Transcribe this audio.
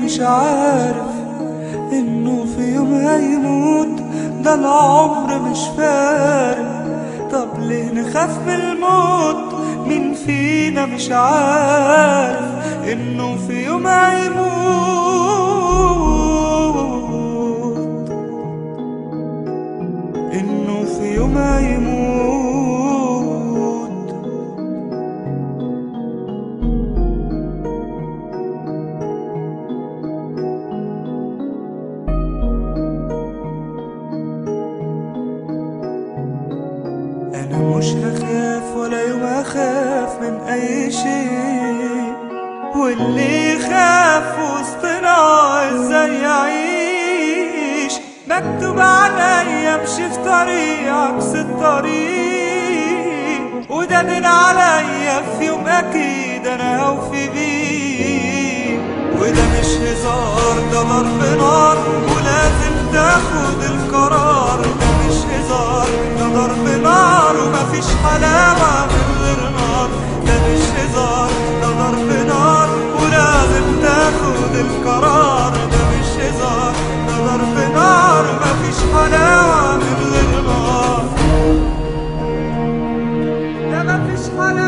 مش عارف انه في يوم هيموت، ده العمر مش فارق. طب ليه نخاف من الموت؟ مين فينا مش عارف انه في يوم هيموت، انه في يوم هيموت. أنا مش هخاف ولا يوم أخاف من أي شيء، واللي يخاف وسطنا إزاي يعيش؟ مكتوب عليا أمشي في طريق عكس الطريق، وده دين عليا في يوم أكيد أنا هوفي بيه. وده مش هزار، ده ضرب نار ولازم تاخد القرار. ده مش هزار، ده ضرب نار ومفيش حلاوة من غير نار. ده مش هزار، ده ضرب نار ولازم تاخد القرار. ده مش هزار، ده ضرب نار ومفيش حلاوة من غير نار. ده مفيش حلاوة.